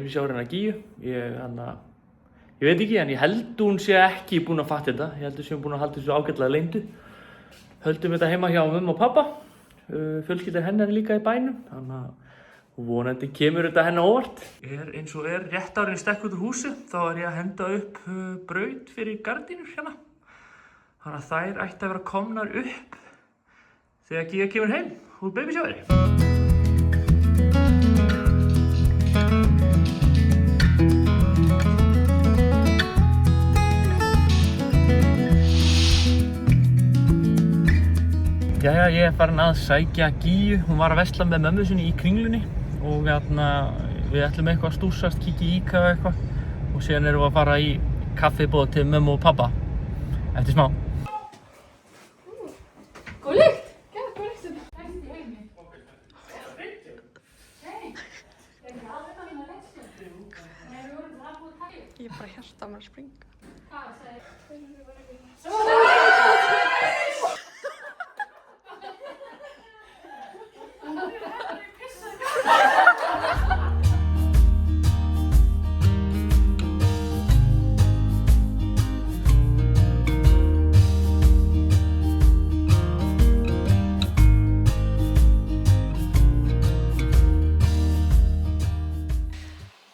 babyshowerinn að Gíu. Ég veit ekki, en ég held hún sé ekki búin að fatta þetta. Ég held hún sé búin að halda þessu ágætlega leyndu. Höldum þetta heima hjá mömmu og pappa. Fjölskyldan hennar líka í bænum. Þannig að vonandi kemur þetta henni óvart. Eins og rétt árin stekk út úr húsi, þá ég að henda upp braut fyrir gardínur hérna. Þannig að þær ætti að vera komnar upp þegar Gíja kemur heim úr babysjáveri. Jæja, ég farin að sækja Gíju. Hún var að versla með mömmu sinni í Kringlunni og við ætlum eitthvað að stúsast, kíkja í ICA og eitthvað og síðan erum við að fara í kaffiboð til mömmu og pappa eftir smá. Góð lykt! Góð lykt þetta. Hætti í heimi. Hei! Það ekki alveg að vinna leikstjórn. Nei, við vorum bara að búið að taka. Ég bara hjarta að mér að springa. Hvað sagði?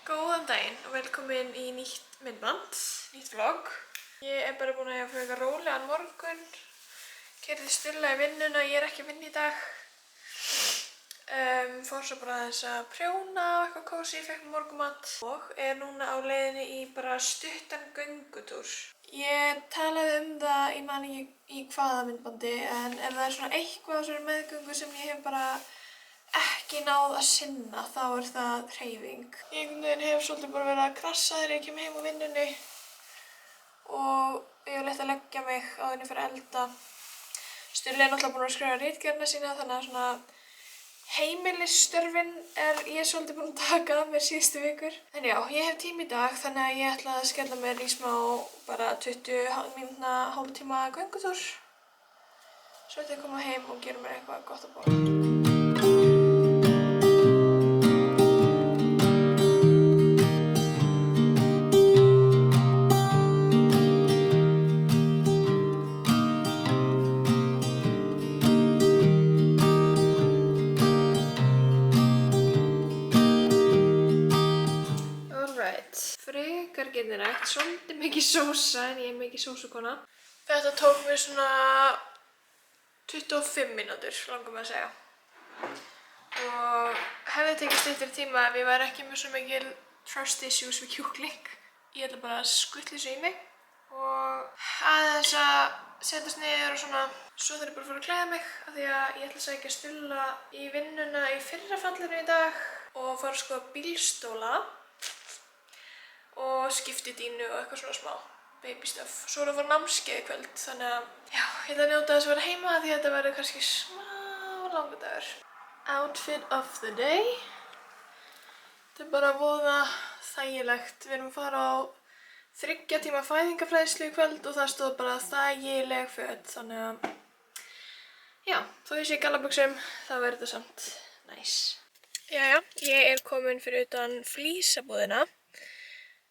Góðan daginn og velkomin í nýtt myndband, nýtt vlog. Ég bara búin að frekar rólegan morgun. Keyrði Stulla í vinnuna, ég ekki að vinna í dag. Fór svo bara aðeins að prjóna og eitthvað kósí, fekk morgumat og núna á leiðinni í bara stuttan göngutúr. Ég talaði það, ég man ekki í hvaða myndbandi, en ef það svona eitthvað á þessari meðgöngu sem ég hef bara ekki náð að sinna, þá það hreyfing. Ég hef svolítið bara verið að krassa þegar ég kem heim úr vinnunni og ég hef leitt að leggja mig áður en ég fer að elda. Stulli náttúrulega búin að skrifa ritgerðina sína, þannig að svona heimilisstörfin ég svolítið búin að taka af mér síðustu vikur. En já, ég hef tíma í dag, þannig að ég ætla að skella mér í smá bara 20 mínútna hálftíma göngutúr. Svo ætla ég að koma heim og gera mér eitthvað gott að borða. Frekar geðrækt, svolítið mikið sósa en ég er mikið sósukona. Þetta tók mér svona 25 mínútur, langum að segja. Og hefði tekið styttri tíma ef ég væri ekki með svo mikil trust issues við kjúkling. Ég ætla bara að skutla þessu í mig og aðeins að setjast niður og svona. Svo þarf ég bara að fara að klæða mig af því að ég ætla að sækja Stulla í vinnuna í fyrra fallinu í dag og fara að skoða bílstóla og skipti dínu og eitthvað svona smá baby stuff. Svo að fara námskeið í kvöld, þannig að já, ég ætla að njóta þess að vera heima því að þetta verður kannski smá langur dagur. Outfit of the day. Þetta bara voða þægilegt. Við erum að fara á 3 tíma fæðingafræðslu í kvöld og það stóð bara þægileg föt, þannig að já, þó ég sé í gallabuxum, þá verður þetta samt næs. Jæja, ég komin fyrir utan flísabúðina.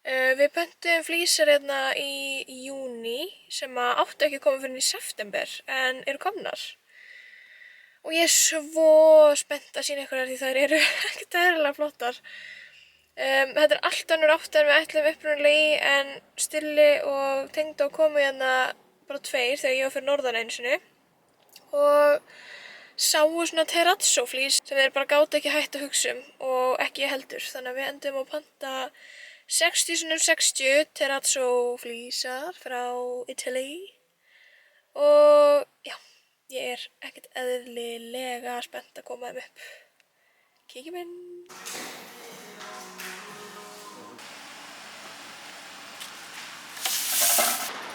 Við pöntuðum flísar hérna í júní sem áttu ekki að koma fyrir í september en eru komnar. Og ég svo spennt að sína ykkur því þær eru ekkert eðlilega flottar. Þetta allt önnur átt en við ætlum upprunalega í en Stulli og Tengdó komu hérna bara 2 þegar ég var fyrir norðan einu sinni. Og sáu svona terrazzo flís sem þeir bara gátu ekki hætt að hugsa og ekki heldur. Þannig að við endum að panta 60x60 terrazzo flísar frá Italy og já, ég ekkert eðlilega spennt að koma þeim upp. Kíkjum inn.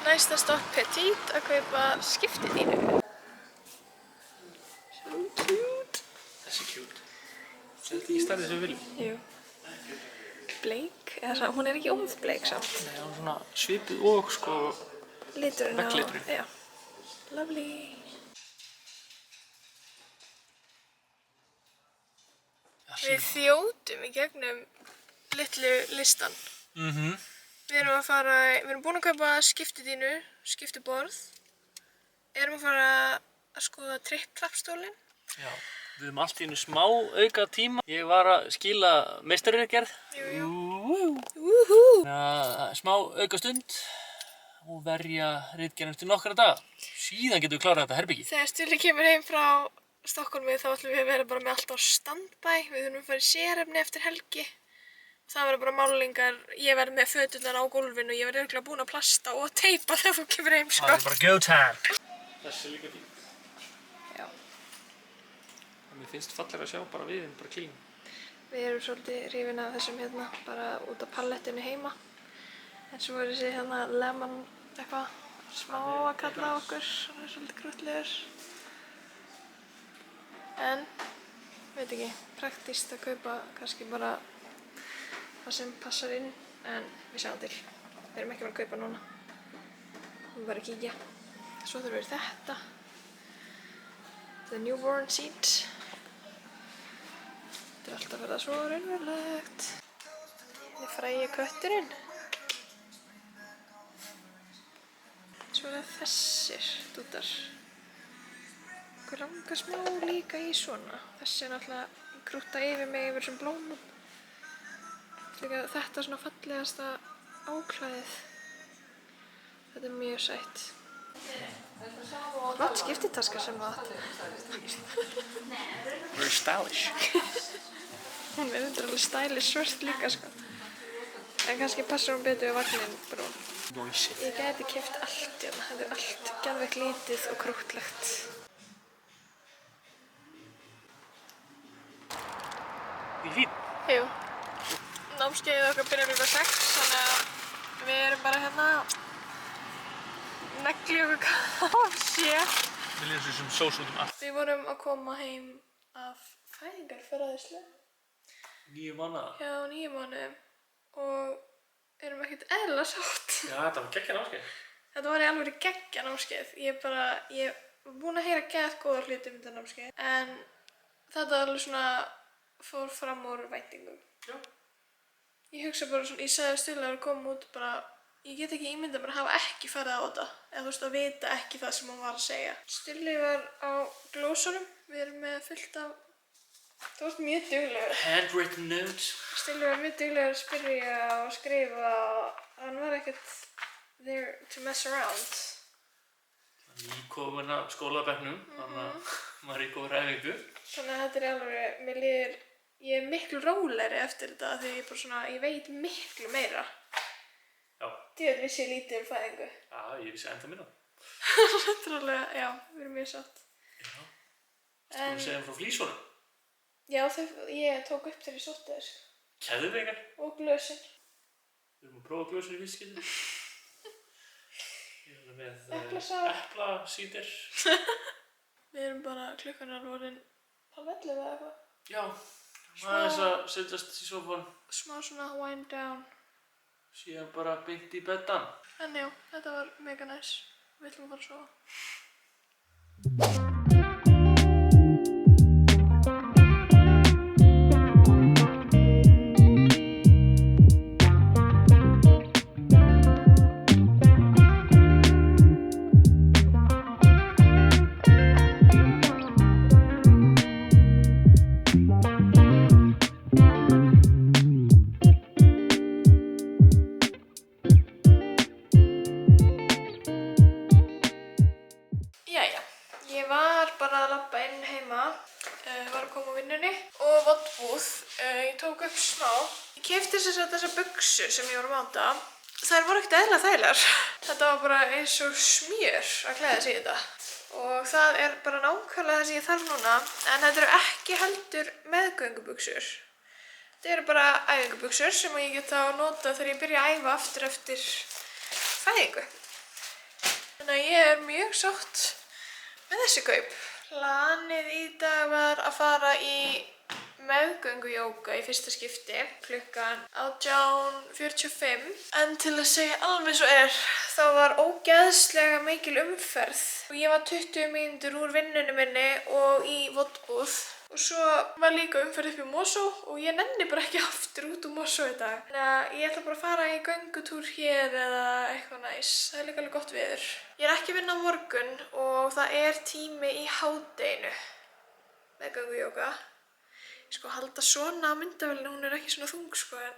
Næsta stopp Petit að kaupa skiptidínu. So cute. Þessi cute. Þetta í stærði sem við viljum. Jú. Bleik, eða hún ekki ómþbleik samt. Nei, hún svona svipuð og sko Liturinn á, veggliturinn. já. Lovely. Við þjótum í gegnum litlu listan. Mhm. Við erum búin að kaupa skiptidínu, skiptiborð. Erum að fara að skoða tripp-trapp-stólinn. Já, við höfum allt í einu smá auka tíma. Ég var að skila meistararitgerð. Smá auka stund og verja ritgerðin eftir nokkra daga. Síðan getum við klárað þetta herbyggi. Þegar Stulli kemur heim frá Stokkhólmi þá ætlum við að vera bara með allt á standbæ. Við þurfum að fara í sérefni eftir helgi. Það verður bara málingar, ég verð með föturnar á gólfinu og ég verð örugglega búin að plasta og teipa þegar þú kemur heim, sko. Það er bara go time. Þessi er líka fínt. Já. Mér finnst fallega að sjá bara viðinn, bara clean. Við erum svolítið hrifin af þessum hérna, bara út af palettinu heima. En svo er þessi hérna lemon eitthvað smá að kalla á okkur, hann er svolítið krúttlegur. En, veit ekki, praktískt að kaupa kannski bara það sem passar inn, en við sjáum til. Við erum ekki verið að kaupa núna. Við erum bara að kíkja. Svo þurfum við þetta. The newborn seat. Þetta er alltaf að verða svo raunverulegt. Þetta er frægi kötturinn. Svo er það þessir dútar. Okkur langar smá líka í svona. Þessi er náttúrulega krútta yfir mig yfir þessum blómum. Þetta er svona fallegasta áklæðið. Þetta er mjög sætt. Flott skiptitaska sem það átti. Very stylish. Hún er alveg stylish svört líka, sko. En kannski passar hún betur við vagninn brún. Ég gæti keypt allt hérna. Þetta er allt geðveikt lítið og krúttlegt. Í fín. Jú. Námskeiðið okkar byrjar klukkan 6, þannig að við erum bara hérna að negli okkur kaffi. Við lýðum sem sós út allt. Við vorum að koma heim af fæðingarfræðslu. 9 mánaða. Já, 9 mánuðum og erum ekkert eðlilega sátt. Já, þetta var geggjað námskeið. Þetta var í alveg geggjað námskeið. Ég var búin að heyra geðveikt góða hluti um þetta námskeið, en þetta alveg svona fór fram úr væntingum. Já. Ég hugsa bara svona, ég sagði Stulli að koma út bara, ég get ekki ímyndað mér að hafa ekki farið á þetta, eða þú veist að vita ekki það sem hún var að segja. Stulli var á glósunum, við erum með fullt af, þú varst mjög duglegur. Handwritten notes. Stulli var mjög duglegur að spyrja og skrifa og hann var ekkert there to mess around. Nýkomin af skólabekknum, þannig að maður er í góð ræfingu. Þannig að þetta er alveg, mér líður, ég er miklu rólegri eftir þetta því ég bara svona, ég veit miklu meira. Já. Djöfull vissi ég lítið um fæðingu. Já, ég vissi ennþá minna. Þetta er alveg, já, við erum mjög sátt. Já. Þú segja frá flísunum. Já, ég tók upp þegar ég sótti þess. Keðveikar. Og glösin. Við erum að prófa glösin í fyrst skipti. Ég er með eplasíder. Við erum bara, klukkan er orðin 11 eða eitthvað. Já, aðeins að setjast í sófann. Smá svona wind down. Síðan bara beint í beddan. En já, þetta var mega næs. Við ætlum að fara að sofa. Ég keypti þessar buxur sem ég var að máta. Þær voru ekkert eðlilega þægilegar. Þetta var bara eins og smjör að klæða sig í þetta. Og það er bara nákvæmlega það sem ég þarf núna. En þetta eru ekki heldur meðgöngubuxur. Þetta eru bara æfingubuxur sem ég get þá nota þegar ég byrja að æfa aftur eftir fæðingu. Þannig að ég er mjög sátt með þessi kaup. Planið í dag var að fara í meðgöngujóga í fyrsta skipti klukkan 18:45. En til að segja alveg svo þá var ógeðslega mikil umferð og ég var 20 mínútur úr vinnunni minni og í voddbúð Og svo var líka umferð upp í Mosó og ég nenni bara ekki aftur út úr Mosó í dag. Þannig að ég ætla bara að fara í göngutúr hér eða eitthvað næs. Það er líka alveg gott veður. Ég er ekki að vinna á morgun og það er tími í hádeginu með göngujóga. Ég sko halda svona á myndavélinu, hún er ekki svona þung sko en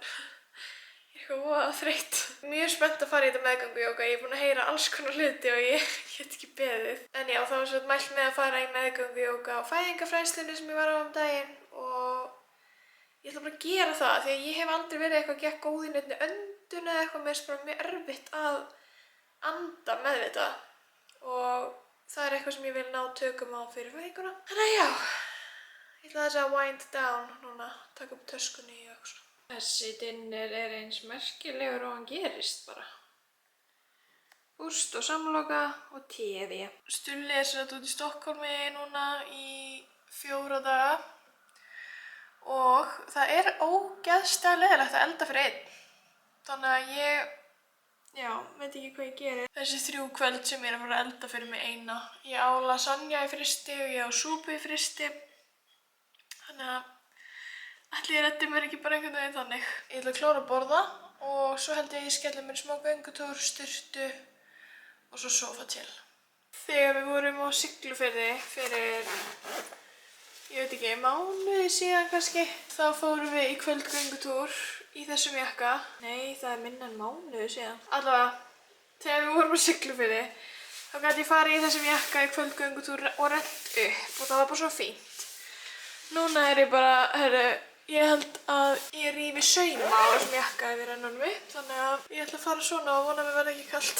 ég er voða þreytt. Mjög spennt að fara í þetta meðgöngujóga. Ég er búin að heyra alls konar hluti og ég get ekki beðið. En já, það var svo mælt með að fara í meðgöngujóga á fæðingarfræðslunni sem ég var á daginn og ég ætla bara að gera það því að ég hef aldrei verið eitthvað gekk góð í neinni öndun eða eitthvað mér bara mjög erfitt að anda með þetta og það er eitthvað sem ég vil ná tökum á fyrir fæðinguna. Þannig að já, ég ætla þess að wind down núna, taka upp töskunni og eitthvað. Þessi dinner er eins merkilegur og hann gerist bara. Búst og samloka og TV. Stulli er sér út í Stokkólmi núna í 4 daga og það er ógeðslega leiðilegt að elda fyrir einn. Þannig að ég, veit ekki hvað ég gerir. Þessi 3 kvöld sem ég er að fara að elda fyrir mig eina. Ég á lasagna í frysti og ég á súpu í frysti. Þannig að ætli ég reddi mér ekki bara einhvern veginn þannig. Ég ætla að klára að borða og svo held ég skelli mér smá göngutúr, sturtu og svo sofa til. Þegar við vorum á Siglufirði fyrir, ég veit ekki, mánuði síðan kannski, þá fórum við í kvöldgöngutúr í þessum jakka. Nei, það er minna en mánuði síðan. Allavega, þegar við vorum á Siglufirði, þá gæti ég farið í þessum jakka í kvöldgöngutúr og rennt upp og það var bara svo fínt. Núna er ég bara, ég held að ég rífi sauma á þessum jakka ef ég renna honum upp, þannig að ég ætla að fara svona og vona að mér verði ekki kalt.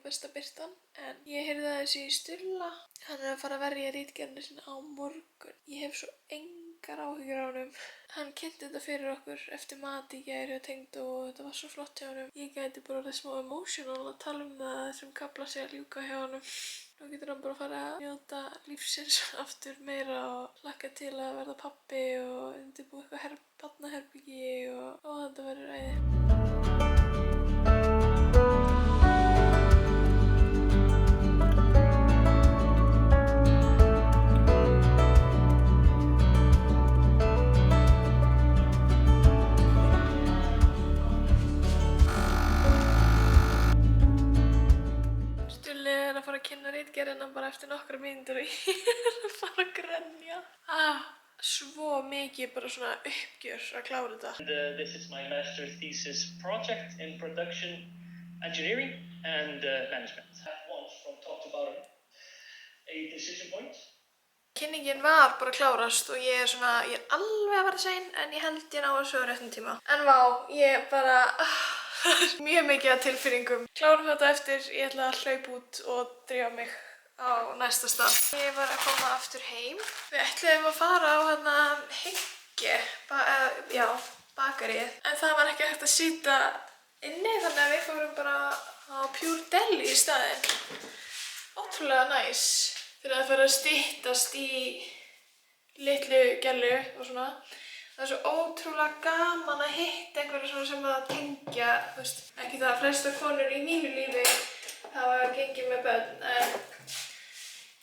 Besta birtan, en ég heyrði að þessi í Stulla. Hann er að fara að verja ritgerðina sinna á morgun. Ég hef svo engar áhyggjur á honum. Hann kynnti þetta fyrir okkur eftir mat í gær hjá Tengdó og þetta var svo flott hjá honum. Ég gæti bara orðið smá emotional að tala það þessum kafla sig að ljúka hjá honum. Nú getur hann bara að fara að njóta lífsins aftur meira og hlakka til að verða pabbi og undirbúa eitthvað barnaherbyggi og þetta verður æði. Ritgerðina bara eftir nokkra mínútur og ég er að fara að grenja. Svo mikið bara svona uppgjör að klára þetta. This is my master thesis project in production engineering and management. At once from top to bottom, a decision point. Kynningin var bara að klárast og ég er alveg að vera sein en ég held ég ná þessu á réttum tíma. En vá, ég bara... mjög mikið af tilfinningum. Klárum þetta eftir, ég ætla að hlaupa út og drífa mig á næsta stað. Ég var að koma aftur heim. Við ætluðum að fara á Hygge, bakarið. En það var ekki hægt að sitja inni þannig að við fórum bara á Pure Deli í staðinn. Ótrúlega næs. Fyrir að fara að styttast í litlu gellu og svona. Það er svo ótrúlega gaman að hitta einhverja sem að tengja, ekki það að flesta konur í mínu lífi hafa gengið með börn, en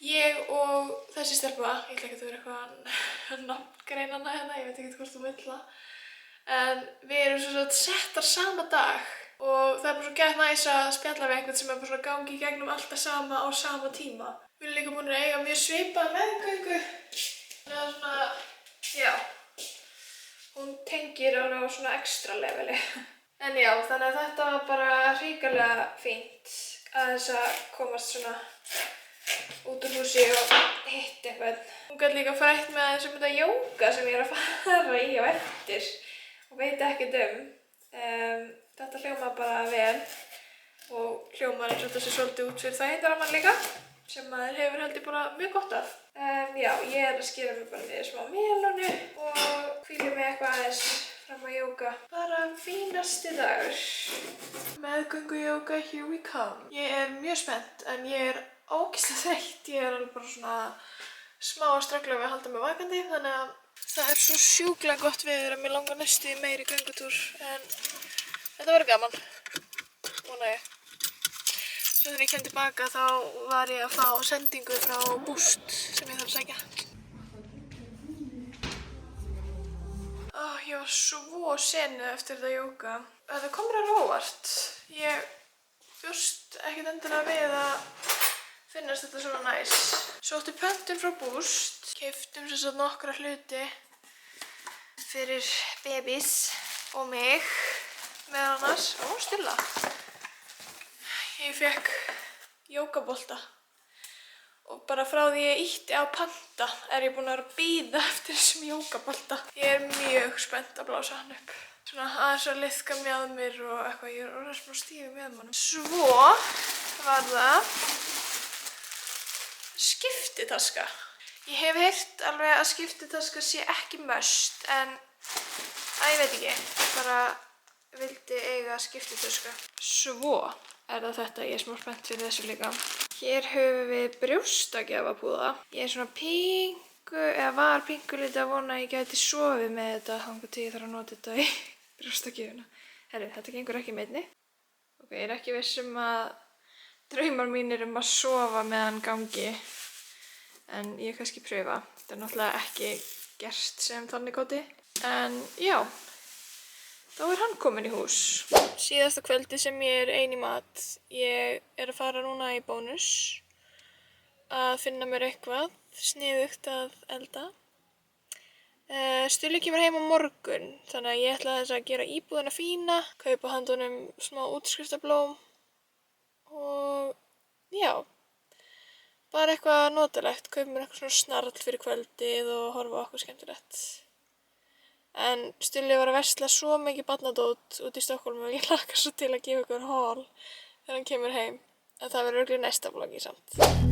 ég og þessi stelpa, ég ætla ekki að vera eitthvað nafngreinana hérna, ég veit ekki hvort þú vill það, en við erum svo settar sama dag og það er bara svo gett næs að spjalla við einhvern sem er bara svona gangi í gegnum alltaf sama á sama tíma. Við erum líka búin að eiga mjög svipað meðgöngu, þannig að svona, já. Hún tengir á svona ekstra leveli. En já, þannig að þetta var bara hrikalega fínt að þess að komast svona út úr húsi og hitt eitthvað. Hún gæti líka frætt með aðeins þetta jóga sem ég að fara í á eftir og veit ekkert Þetta hljómar bara vel og hljómar eins og þetta sé svolítið út fyrir þægindaramann líka sem maður hefur heldur bara mjög gott af. Já, ég að skera mig bara niður smá melónu og hvíli mig eitthvað aðeins fram að jóga. Bara fínasti dagur. Meðgöngujóga, here we come. Ég mjög spennt en ég ógeðslega þreytt. Ég alveg bara svona smá að ströggla við að halda mig vakandi þannig að það svo sjúklega gott veður að mér langar næstu í meiri göngutúr en þetta verður gaman. Vona ég. Svo þegar ég kem tilbaka þá var ég að fá sendingu frá Boost sem ég þarf að sækja. Ég var svo senuð eftir þetta jóga. Þetta kom mér á óvart. Ég bjóst ekkert endilega við að finnast þetta svona næs. Sótti pöntun frá Boost. Keyptum sem sagt nokkra hluti fyrir babys og mig meðal annars. Stilla. Ég fekk jógabolta og bara frá því ég ýtti á panta er ég búin að vera að bíða eftir þessum jógabolta. Ég mjög spennt að blása hann upp. Svona aðeins að liðka með mér og eitthvað, ég orðin smá stífi með honum. Svo var það skiptitaska. Ég hef heyrt alveg að skiptitaska sé ekki must en ég veit ekki, ég bara vildi eiga skiptitaska. Svo er það þetta, ég er smá spennt fyrir þessu líka. Hér höfum við brjóstagjafapúða. Ég er svona var pingu lítið að vona að ég gæti sofið með þetta þangað til ég þarf að nota þetta í brjóstagjöfuna. Herru, þetta gengur ekki með einni. Ok, ég er ekki viss að draumar mínir að sofa meðan gangi. En ég kannski pröfa. Þetta er náttúrulega ekki gert sem þannig. En já. Þá er hann komin í hús. Síðasta kvöldi sem ég er ein í mat. Ég er að fara núna í Bónus að finna mér eitthvað sniðugt að elda. Stulli kemur heim á morgun, þannig að ég ætla þess að gera íbúðina fína, kaupa handunum smá útskriftarblóm og já, bara eitthvað notalegt, kaupa mér eitthvað svona snarl fyrir kvöldið og horfa á okkur skemmtilegt. En Stulli var að versla svo mikið barnadót út í Stokkólmi og ég hlakka svo til að gefa ykkur haul þegar hann kemur heim. En það verður örugglega í næsta vlogi samt.